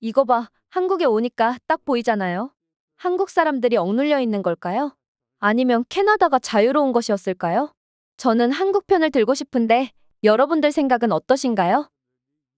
이거 봐, 한국에 오니까 딱 보이잖아요. 한국 사람들이 억눌려 있는 걸까요? 아니면 캐나다가 자유로운 것이었을까요? 저는 한국 편을 들고 싶은데 여러분들 생각은 어떠신가요?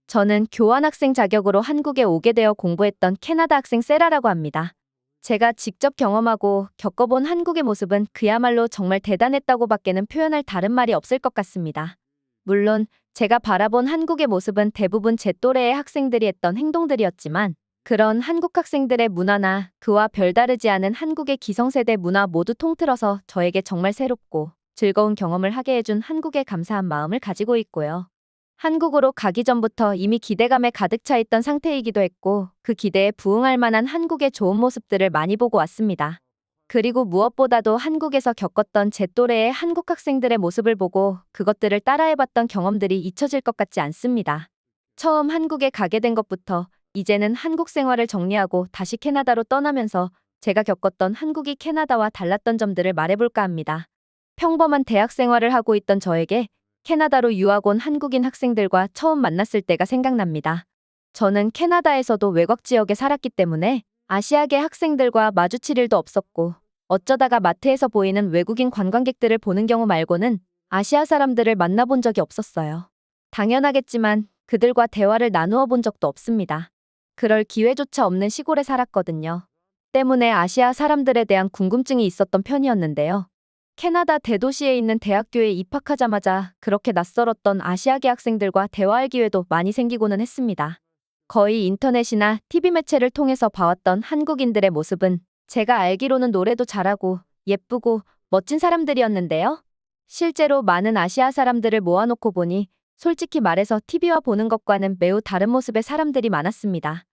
저는 교환학생 자격으로 한국에 오게 되어 공부했던 캐나다 학생 세라라고 합니다. 제가 직접 경험하고 겪어본 한국의 모습은 그야말로 정말 대단했다고 밖에는 표현할 다른 말이 없을 것 같습니다. 물론 제가 바라본 한국의 모습은 대부분 제 또래의 학생들이 했던 행동들이었지만 그런 한국 학생들의 문화나 그와 별다르지 않은 한국의 기성세대 문화 모두 통틀어서 저에게 정말 새롭고 즐거운 경험을 하게 해준 한국에 감사한 마음을 가지고 있고요. 한국으로 가기 전부터 이미 기대감에 가득 차 있던 상태이기도 했고 그 기대에 부응할 만한 한국의 좋은 모습들을 많이 보고 왔습니다. 그리고 무엇보다도 한국에서 겪었던 제 또래의 한국 학생들의 모습을 보고 그것들을 따라해봤던 경험들이 잊혀질 것 같지 않습니다. 처음 한국에 가게 된 것부터 이제는 한국 생활을 정리하고 다시 캐나다로 떠나면서 제가 겪었던 한국이 캐나다와 달랐던 점들을 말해볼까 합니다. 평범한 대학 생활을 하고 있던 저에게 캐나다로 유학 온 한국인 학생들과 처음 만났을 때가 생각납니다. 저는 캐나다에서도 외곽 지역에 살았기 때문에 아시아계 학생들과 마주칠 일도 없었고 어쩌다가 마트에서 보이는 외국인 관광객들을 보는 경우 말고는 아시아 사람들을 만나본 적이 없었어요. 당연하겠지만 그들과 대화를 나누어 본 적도 없습니다. 그럴 기회조차 없는 시골에 살았거든요. 때문에 아시아 사람들에 대한 궁금증이 있었던 편이었는데요. 캐나다 대도시에 있는 대학교에 입학하자마자 그렇게 낯설었던 아시아계 학생들과 대화할 기회도 많이 생기고는 했습니다. 거의 인터넷이나 TV 매체를 통해서 봐왔던 한국인들의 모습은 제가 알기로는 노래도 잘하고 예쁘고 멋진 사람들이었는데요. 실제로 많은 아시아 사람들을 모아놓고 보니 솔직히 말해서 TV와 보는 것과는 매우 다른 모습의 사람들이 많았습니다.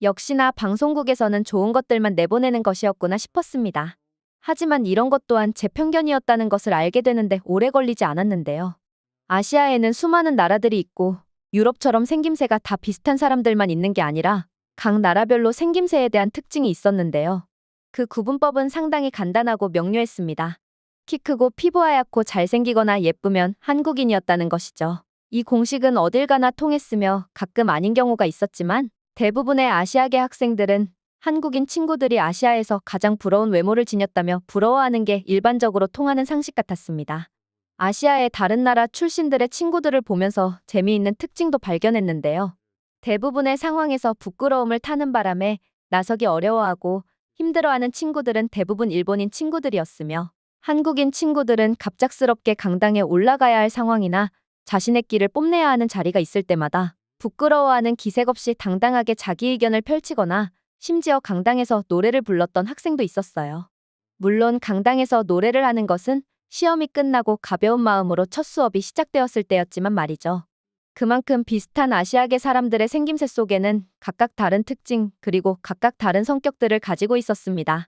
역시나 방송국에서는 좋은 것들만 내보내는 것이었구나 싶었습니다. 하지만 이런 것 또한 제 편견이었다는 것을 알게 되는데 오래 걸리지 않았는데요. 아시아에는 수많은 나라들이 있고 유럽처럼 생김새가 다 비슷한 사람들만 있는 게 아니라 각 나라별로 생김새에 대한 특징이 있었는데요. 그 구분법은 상당히 간단하고 명료했습니다. 키 크고 피부 하얗고 잘생기거나 예쁘면 한국인이었다는 것이죠. 이 공식은 어딜 가나 통했으며 가끔 아닌 경우가 있었지만 대부분의 아시아계 학생들은 한국인 친구들이 아시아에서 가장 부러운 외모를 지녔다며 부러워하는 게 일반적으로 통하는 상식 같았습니다. 아시아의 다른 나라 출신들의 친구들을 보면서 재미있는 특징도 발견했는데요. 대부분의 상황에서 부끄러움을 타는 바람에 나서기 어려워하고 힘들어하는 친구들은 대부분 일본인 친구들이었으며 한국인 친구들은 갑작스럽게 강당에 올라가야 할 상황이나 자신의 끼를 뽐내야 하는 자리가 있을 때마다 부끄러워하는 기색 없이 당당하게 자기 의견을 펼치거나 심지어 강당에서 노래를 불렀던 학생도 있었어요. 물론 강당에서 노래를 하는 것은 시험이 끝나고 가벼운 마음으로 첫 수업이 시작되었을 때였지만 말이죠. 그만큼 비슷한 아시아계 사람들의 생김새 속에는 각각 다른 특징 그리고 각각 다른 성격들을 가지고 있었습니다.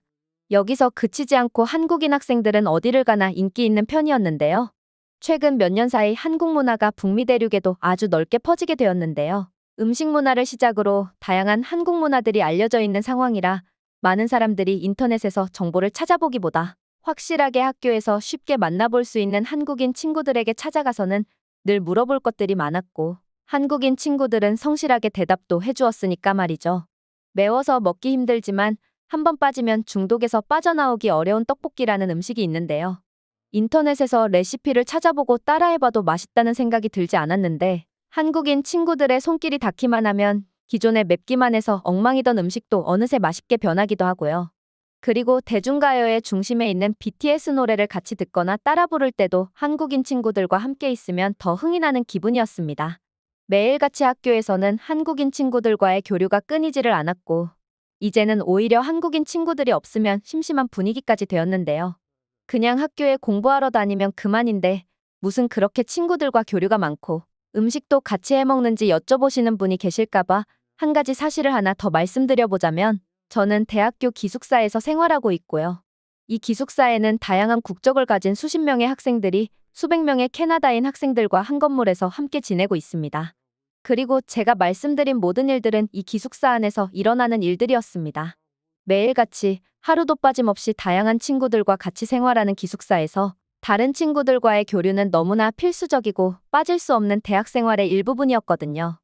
여기서 그치지 않고 한국인 학생들은 어디를 가나 인기 있는 편이었는데요. 최근 몇 년 사이 한국 문화가 북미 대륙에도 아주 넓게 퍼지게 되었는데요. 음식 문화를 시작으로 다양한 한국 문화들이 알려져 있는 상황이라 많은 사람들이 인터넷에서 정보를 찾아보기보다 확실하게 학교에서 쉽게 만나볼 수 있는 한국인 친구들에게 찾아가서는 늘 물어볼 것들이 많았고 한국인 친구들은 성실하게 대답도 해주었으니까 말이죠. 매워서 먹기 힘들지만 한번 빠지면 중독에서 빠져나오기 어려운 떡볶이라는 음식이 있는데요. 인터넷에서 레시피를 찾아보고 따라해봐도 맛있다는 생각이 들지 않았는데 한국인 친구들의 손길이 닿기만 하면 기존에 맵기만 해서 엉망이던 음식도 어느새 맛있게 변하기도 하고요. 그리고 대중가요의 중심에 있는 BTS 노래를 같이 듣거나 따라 부를 때도 한국인 친구들과 함께 있으면 더 흥이 나는 기분이었습니다. 매일같이 학교에서는 한국인 친구들과의 교류가 끊이지를 않았고 이제는 오히려 한국인 친구들이 없으면 심심한 분위기까지 되었는데요. 그냥 학교에 공부하러 다니면 그만인데 무슨 그렇게 친구들과 교류가 많고 음식도 같이 해먹는지 여쭤보시는 분이 계실까봐 한 가지 사실을 하나 더 말씀드려보자면 저는 대학교 기숙사에서 생활하고 있고요. 이 기숙사에는 다양한 국적을 가진 수십 명의 학생들이 수백 명의 캐나다인 학생들과 한 건물에서 함께 지내고 있습니다. 그리고 제가 말씀드린 모든 일들은 이 기숙사 안에서 일어나는 일들이었습니다. 매일같이 하루도 빠짐없이 다양한 친구들과 같이 생활하는 기숙사에서 다른 친구들과의 교류는 너무나 필수적이고 빠질 수 없는 대학 생활의 일부분이었거든요.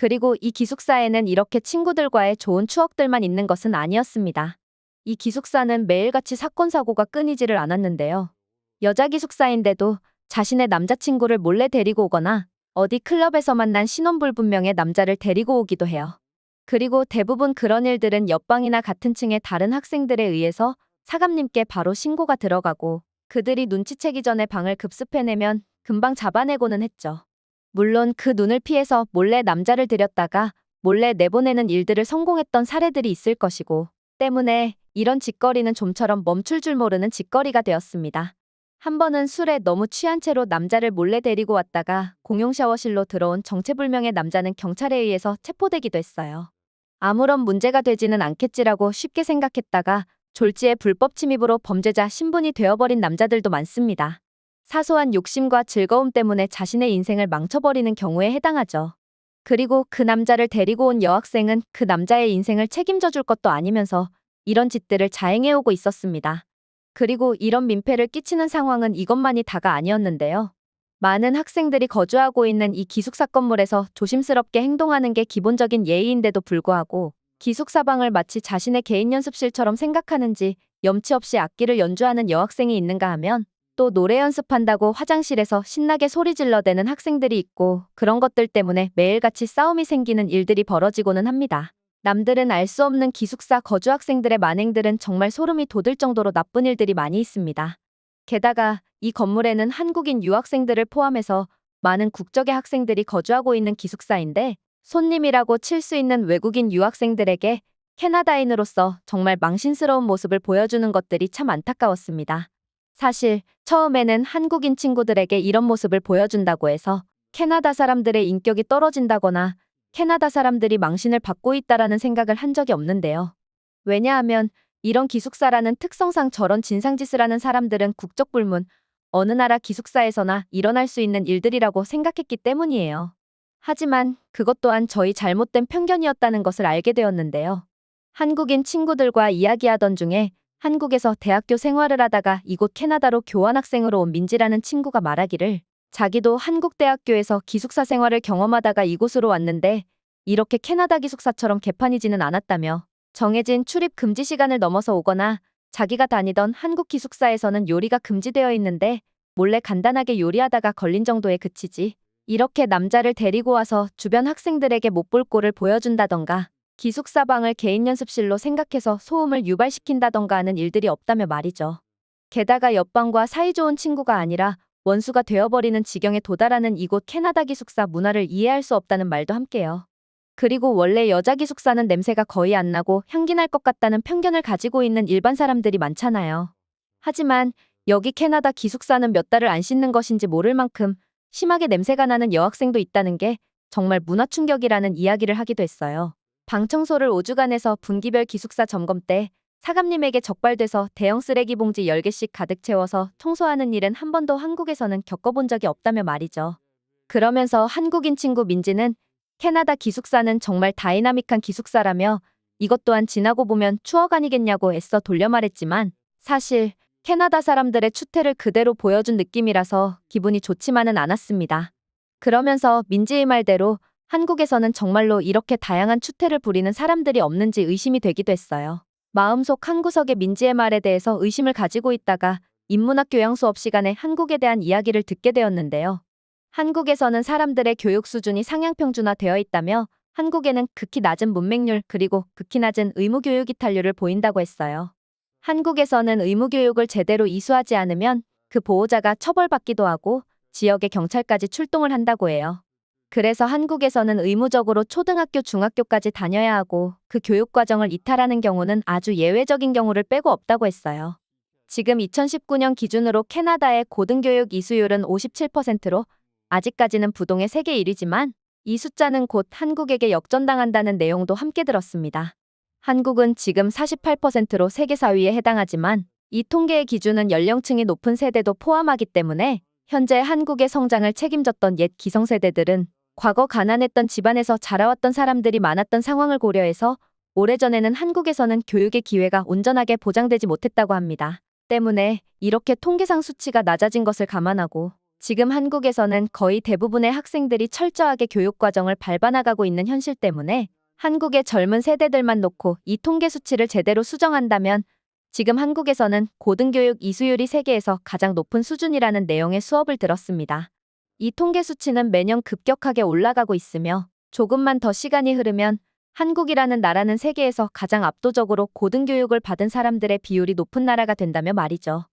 그리고 이 기숙사에는 이렇게 친구들과의 좋은 추억들만 있는 것은 아니었습니다. 이 기숙사는 매일같이 사건 사고가 끊이지를 않았는데요. 여자 기숙사인데도 자신의 남자친구를 몰래 데리고 오거나 어디 클럽에서 만난 신원불분명의 남자를 데리고 오기도 해요. 그리고 대부분 그런 일들은 옆방이나 같은 층의 다른 학생들에 의해서 사감님께 바로 신고가 들어가고 그들이 눈치채기 전에 방을 급습해내면 금방 잡아내고는 했죠. 물론 그 눈을 피해서 몰래 남자를 들였다가 몰래 내보내는 일들을 성공했던 사례들이 있을 것이고 때문에 이런 짓거리는 좀처럼 멈출 줄 모르는 짓거리가 되었습니다. 한 번은 술에 너무 취한 채로 남자를 몰래 데리고 왔다가 공용 샤워실로 들어온 정체불명의 남자는 경찰에 의해서 체포되기도 했어요. 아무런 문제가 되지는 않겠지라고 쉽게 생각했다가 졸지에 불법 침입으로 범죄자 신분이 되어버린 남자들도 많습니다. 사소한 욕심과 즐거움 때문에 자신의 인생을 망쳐버리는 경우에 해당하죠. 그리고 그 남자를 데리고 온 여학생은 그 남자의 인생을 책임져 줄 것도 아니면서 이런 짓들을 자행해오고 있었습니다. 그리고 이런 민폐를 끼치는 상황은 이것만이 다가 아니었는데요. 많은 학생들이 거주하고 있는 이 기숙사 건물에서 조심스럽게 행동하는 게 기본적인 예의인데도 불구하고 기숙사방을 마치 자신의 개인 연습실처럼 생각하는지 염치 없이 악기를 연주하는 여학생이 있는가 하면 또 노래 연습한다고 화장실에서 신나게 소리 질러대는 학생들이 있고 그런 것들 때문에 매일같이 싸움이 생기는 일들이 벌어지고는 합니다. 남들은 알 수 없는 기숙사 거주 학생들의 만행들은 정말 소름이 돋을 정도로 나쁜 일들이 많이 있습니다. 게다가 이 건물에는 한국인 유학생들을 포함해서 많은 국적의 학생들이 거주하고 있는 기숙사인데 손님이라고 칠 수 있는 외국인 유학생들에게 캐나다인으로서 정말 망신스러운 모습을 보여주는 것들이 참 안타까웠습니다. 사실 처음에는 한국인 친구들에게 이런 모습을 보여준다고 해서 캐나다 사람들의 인격이 떨어진다거나 캐나다 사람들이 망신을 받고 있다라는 생각을 한 적이 없는데요. 왜냐하면 이런 기숙사라는 특성상 저런 진상짓을 하는 사람들은 국적 불문, 어느 나라 기숙사에서나 일어날 수 있는 일들이라고 생각했기 때문이에요. 하지만 그것 또한 저희 잘못된 편견이었다는 것을 알게 되었는데요. 한국인 친구들과 이야기하던 중에 한국에서 대학교 생활을 하다가 이곳 캐나다로 교환학생으로 온 민지라는 친구가 말하기를 자기도 한국 대학교에서 기숙사 생활을 경험하다가 이곳으로 왔는데 이렇게 캐나다 기숙사처럼 개판이지는 않았다며 정해진 출입 금지 시간을 넘어서 오거나 자기가 다니던 한국 기숙사에서는 요리가 금지되어 있는데 몰래 간단하게 요리하다가 걸린 정도에 그치지 이렇게 남자를 데리고 와서 주변 학생들에게 못 볼 꼴을 보여준다던가 기숙사 방을 개인 연습실로 생각해서 소음을 유발시킨다던가 하는 일들이 없다며 말이죠. 게다가 옆방과 사이좋은 친구가 아니라 원수가 되어버리는 지경에 도달하는 이곳 캐나다 기숙사 문화를 이해할 수 없다는 말도 함께요. 그리고 원래 여자 기숙사는 냄새가 거의 안 나고 향기 날 것 같다는 편견을 가지고 있는 일반 사람들이 많잖아요. 하지만 여기 캐나다 기숙사는 몇 달을 안 씻는 것인지 모를 만큼 심하게 냄새가 나는 여학생도 있다는 게 정말 문화 충격이라는 이야기를 하기도 했어요. 방 청소를 5주간 해서 분기별 기숙사 점검 때 사감님에게 적발돼서 대형 쓰레기 봉지 10개씩 가득 채워서 청소하는 일은 한 번도 한국에서는 겪어본 적이 없다며 말이죠. 그러면서 한국인 친구 민지는 캐나다 기숙사는 정말 다이나믹한 기숙사라며 이것 또한 지나고 보면 추억 아니겠냐고 애써 돌려 말했지만 사실 캐나다 사람들의 추태를 그대로 보여준 느낌이라서 기분이 좋지만은 않았습니다. 그러면서 민지의 말대로 한국에서는 정말로 이렇게 다양한 추태를 부리는 사람들이 없는지 의심이 되기도 했어요. 마음속 한구석에 민지의 말에 대해서 의심을 가지고 있다가 인문학 교양 수업 시간에 한국에 대한 이야기를 듣게 되었는데요. 한국에서는 사람들의 교육 수준이 상향평준화되어 있다며 한국에는 극히 낮은 문맹률 그리고 극히 낮은 의무교육 이탈률을 보인다고 했어요. 한국에서는 의무교육을 제대로 이수하지 않으면 그 보호자가 처벌받기도 하고 지역의 경찰까지 출동을 한다고 해요. 그래서 한국에서는 의무적으로 초등학교, 중학교까지 다녀야 하고 그 교육과정을 이탈하는 경우는 아주 예외적인 경우를 빼고 없다고 했어요. 지금 2019년 기준으로 캐나다의 고등교육 이수율은 57%로 아직까지는 부동의 세계 1위지만 이 숫자는 곧 한국에게 역전당한다는 내용도 함께 들었습니다. 한국은 지금 48%로 세계 4위에 해당하지만 이 통계의 기준은 연령층이 높은 세대도 포함하기 때문에 현재 한국의 성장을 책임졌던 옛 기성세대들은 과거 가난했던 집안에서 자라왔던 사람들이 많았던 상황을 고려해서 오래전에는 한국에서는 교육의 기회가 온전하게 보장되지 못했다고 합니다. 때문에 이렇게 통계상 수치가 낮아진 것을 감안하고 지금 한국에서는 거의 대부분의 학생들이 철저하게 교육과정을 밟아나가고 있는 현실 때문에 한국의 젊은 세대들만 놓고 이 통계 수치를 제대로 수정한다면 지금 한국에서는 고등교육 이수율이 세계에서 가장 높은 수준이라는 내용의 수업을 들었습니다. 이 통계 수치는 매년 급격하게 올라가고 있으며 조금만 더 시간이 흐르면 한국이라는 나라는 세계에서 가장 압도적으로 고등교육을 받은 사람들의 비율이 높은 나라가 된다며 말이죠.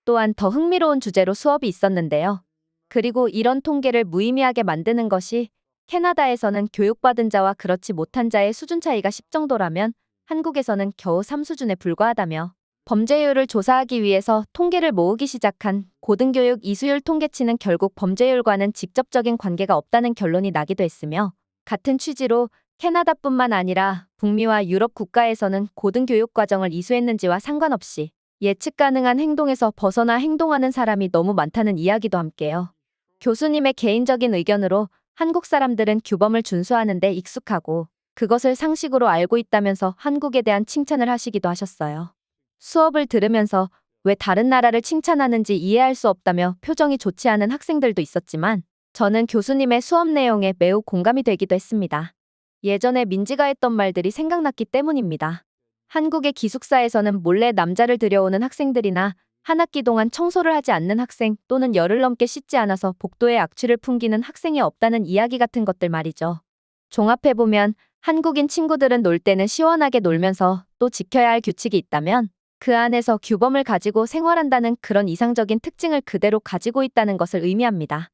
또한 더 흥미로운 주제로 수업이 있었는데요. 그리고 이런 통계를 무의미하게 만드는 것이 캐나다에서는 교육받은 자와 그렇지 못한 자의 수준 차이가 10 정도라면 한국에서는 겨우 3 수준에 불과하다며 범죄율을 조사하기 위해서 통계를 모으기 시작한 고등교육 이수율 통계치는 결국 범죄율과는 직접적인 관계가 없다는 결론이 나기도 했으며 같은 취지로 캐나다뿐만 아니라 북미와 유럽 국가에서는 고등교육 과정을 이수했는지와 상관없이 예측 가능한 행동에서 벗어나 행동하는 사람이 너무 많다는 이야기도 함께요. 교수님의 개인적인 의견으로 한국 사람들은 규범을 준수하는 데 익숙하고 그것을 상식으로 알고 있다면서 한국에 대한 칭찬을 하시기도 하셨어요. 수업을 들으면서 왜 다른 나라를 칭찬하는지 이해할 수 없다며 표정이 좋지 않은 학생들도 있었지만 저는 교수님의 수업 내용에 매우 공감이 되기도 했습니다. 예전에 민지가 했던 말들이 생각났기 때문입니다. 한국의 기숙사에서는 몰래 남자를 들여오는 학생들이나 한 학기 동안 청소를 하지 않는 학생 또는 열흘 넘게 씻지 않아서 복도에 악취를 풍기는 학생이 없다는 이야기 같은 것들 말이죠. 종합해보면 한국인 친구들은 놀 때는 시원하게 놀면서 또 지켜야 할 규칙이 있다면 그 안에서 규범을 가지고 생활한다는 그런 이상적인 특징을 그대로 가지고 있다는 것을 의미합니다.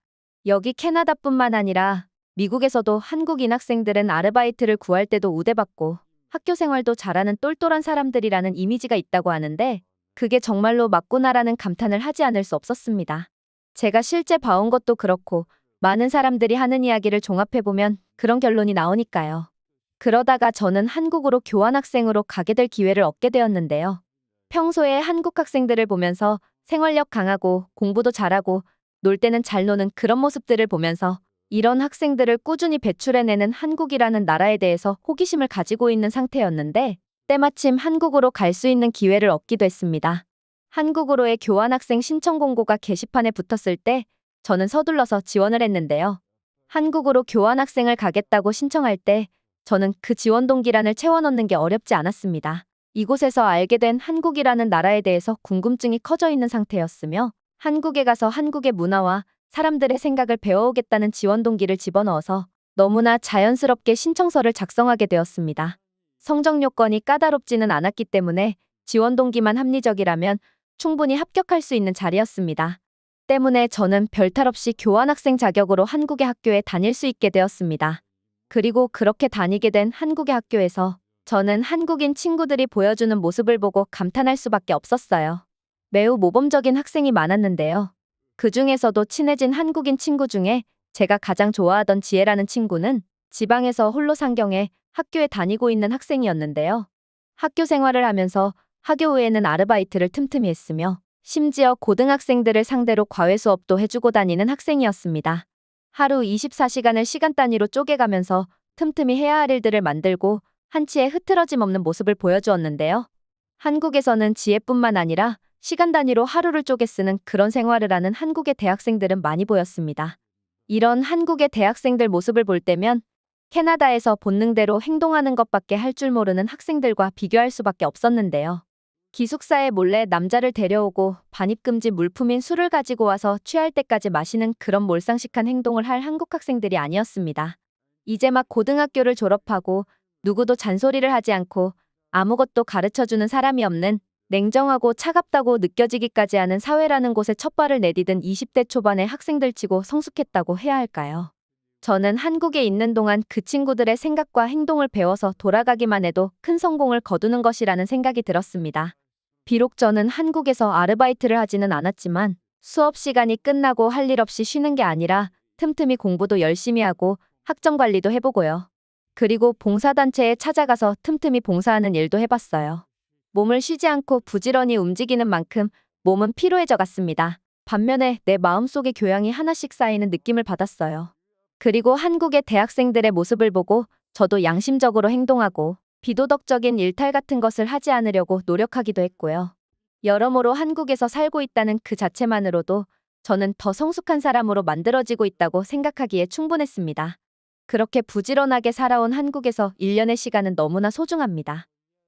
여기 캐나다뿐만 아니라 미국에서도 한국인 학생들은 아르바이트를 구할 때도 우대받고 학교 생활도 잘하는 똘똘한 사람들이라는 이미지가 있다고 하는데 그게 정말로 맞구나라는 감탄을 하지 않을 수 없었습니다. 제가 실제 봐온 것도 그렇고 많은 사람들이 하는 이야기를 종합해보면 그런 결론이 나오니까요. 그러다가 저는 한국으로 교환학생으로 가게 될 기회를 얻게 되었는데요. 평소에 한국 학생들을 보면서 생활력 강하고 공부도 잘하고 놀 때는 잘 노는 그런 모습들을 보면서 이런 학생들을 꾸준히 배출해내는 한국이라는 나라에 대해서 호기심을 가지고 있는 상태였는데 때마침 한국으로 갈 수 있는 기회를 얻기도 했습니다. 한국으로의 교환학생 신청 공고가 게시판에 붙었을 때 저는 서둘러서 지원을 했는데요. 한국으로 교환학생을 가겠다고 신청할 때 저는 그 지원 동기란을 채워넣는 게 어렵지 않았습니다. 이곳에서 알게 된 한국이라는 나라에 대해서 궁금증이 커져 있는 상태였으며 한국에 가서 한국의 문화와 사람들의 생각을 배워오겠다는 지원 동기를 집어넣어서 너무나 자연스럽게 신청서를 작성하게 되었습니다. 성적 요건이 까다롭지는 않았기 때문에 지원 동기만 합리적이라면 충분히 합격할 수 있는 자리였습니다. 때문에 저는 별탈 없이 교환학생 자격으로 한국의 학교에 다닐 수 있게 되었습니다. 그리고 그렇게 다니게 된 한국의 학교에서 저는 한국인 친구들이 보여주는 모습을 보고 감탄할 수밖에 없었어요. 매우 모범적인 학생이 많았는데요. 그 중에서도 친해진 한국인 친구 중에 제가 가장 좋아하던 지혜라는 친구는 지방에서 홀로 상경해 학교에 다니고 있는 학생이었는데요. 학교 생활을 하면서 학교 외에는 아르바이트를 틈틈이 했으며 심지어 고등학생들을 상대로 과외 수업도 해주고 다니는 학생이었습니다. 하루 24시간을 시간 단위로 쪼개가면서 틈틈이 해야 할 일들을 만들고 한치의 흐트러짐 없는 모습을 보여주었는데요. 한국에서는 지혜뿐만 아니라 시간 단위로 하루를 쪼개 쓰는 그런 생활을 하는 한국의 대학생들은 많이 보였습니다. 이런 한국의 대학생들 모습을 볼 때면 캐나다에서 본능대로 행동하는 것밖에 할 줄 모르는 학생들과 비교할 수밖에 없었는데요. 기숙사에 몰래 남자를 데려오고 반입금지 물품인 술을 가지고 와서 취할 때까지 마시는 그런 몰상식한 행동을 할 한국 학생들이 아니었습니다. 이제 막 고등학교를 졸업하고 누구도 잔소리를 하지 않고 아무것도 가르쳐주는 사람이 없는 냉정하고 차갑다고 느껴지기까지 하는 사회라는 곳에 첫 발을 내디딘 20대 초반의 학생들치고 성숙했다고 해야 할까요? 저는 한국에 있는 동안 그 친구들의 생각과 행동을 배워서 돌아가기만 해도 큰 성공을 거두는 것이라는 생각이 들었습니다. 비록 저는 한국에서 아르바이트를 하지는 않았지만 수업 시간이 끝나고 할 일 없이 쉬는 게 아니라 틈틈이 공부도 열심히 하고 학점 관리도 해보고요. 그리고 봉사단체에 찾아가서 틈틈이 봉사하는 일도 해봤어요. 몸을 쉬지 않고 부지런히 움직이는 만큼 몸은 피로해져 갔습니다. 반면에 내 마음속의 교양이 하나씩 쌓이는 느낌을 받았어요. 그리고 한국의 대학생들의 모습을 보고 저도 양심적으로 행동하고 비도덕적인 일탈 같은 것을 하지 않으려고 노력하기도 했고요. 여러모로 한국에서 살고 있다는 그 자체만으로도 저는 더 성숙한 사람으로 만들어지고 있다고 생각하기에 충분했습니다. 그렇게 부지런하게 살아온 한국에서 1년의 시간은 너무나 소중합니다.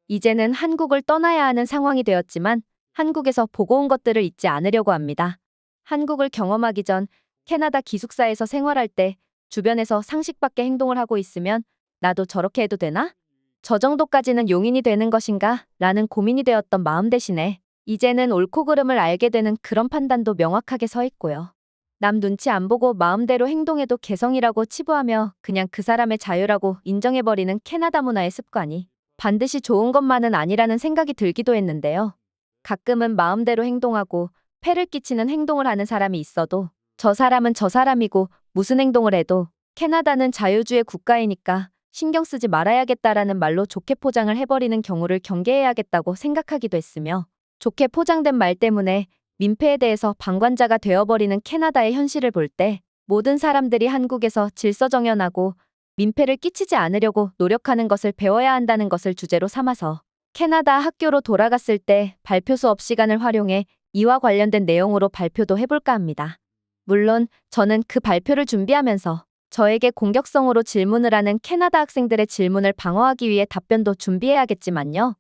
이제는 한국을 떠나야 하는 상황이 되었지만 한국에서 보고 온 것들을 잊지 않으려고 합니다. 한국을 경험하기 전 캐나다 기숙사에서 생활할 때 주변에서 상식 밖의 행동을 하고 있으면 나도 저렇게 해도 되나? 저 정도까지는 용인이 되는 것인가? 라는 고민이 되었던 마음 대신에 이제는 옳고 그름을 알게 되는 그런 판단도 명확하게 서 있고요. 남 눈치 안 보고 마음대로 행동해도 개성이라고 치부하며 그냥 그 사람의 자유라고 인정해버리는 캐나다 문화의 습관이 반드시 좋은 것만은 아니라는 생각이 들기도 했는데요. 가끔은 마음대로 행동하고 폐를 끼치는 행동을 하는 사람이 있어도 저 사람은 저 사람이고 무슨 행동을 해도 캐나다는 자유주의 국가이니까 신경 쓰지 말아야겠다라는 말로 좋게 포장을 해버리는 경우를 경계해야겠다고 생각하기도 했으며 좋게 포장된 말 때문에 민폐에 대해서 방관자가 되어버리는 캐나다의 현실을 볼 때 모든 사람들이 한국에서 질서정연하고 민폐를 끼치지 않으려고 노력하는 것을 배워야 한다는 것을 주제로 삼아서 캐나다 학교로 돌아갔을 때 발표 수업 시간을 활용해 이와 관련된 내용으로 발표도 해볼까 합니다. 물론 저는 그 발표를 준비하면서 저에게 공격성으로 질문을 하는 캐나다 학생들의 질문을 방어하기 위해 답변도 준비해야겠지만요.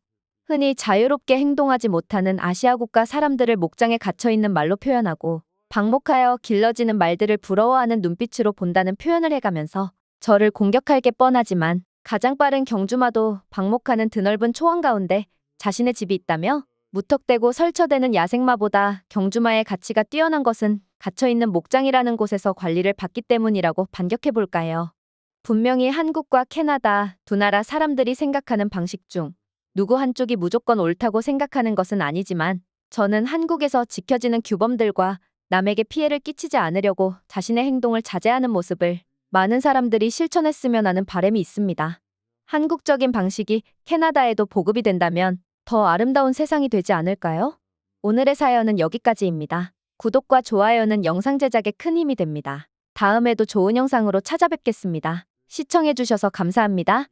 흔히 자유롭게 행동하지 못하는 아시아 국가 사람들을 목장에 갇혀있는 말로 표현하고 방목하여 길러지는 말들을 부러워하는 눈빛으로 본다는 표현을 해가면서 저를 공격할 게 뻔하지만 가장 빠른 경주마도 방목하는 드넓은 초원 가운데 자신의 집이 있다며 무턱대고 설쳐대는 야생마보다 경주마의 가치가 뛰어난 것은 갇혀있는 목장이라는 곳에서 관리를 받기 때문이라고 반격해볼까요? 분명히 한국과 캐나다 두 나라 사람들이 생각하는 방식 중 누구 한쪽이 무조건 옳다고 생각하는 것은 아니지만 저는 한국에서 지켜지는 규범들과 남에게 피해를 끼치지 않으려고 자신의 행동을 자제하는 모습을 많은 사람들이 실천했으면 하는 바람이 있습니다. 한국적인 방식이 캐나다에도 보급이 된다면 더 아름다운 세상이 되지 않을까요? 오늘의 사연은 여기까지입니다. 구독과 좋아요는 영상 제작에 큰 힘이 됩니다. 다음에도 좋은 영상으로 찾아뵙겠습니다. 시청해주셔서 감사합니다.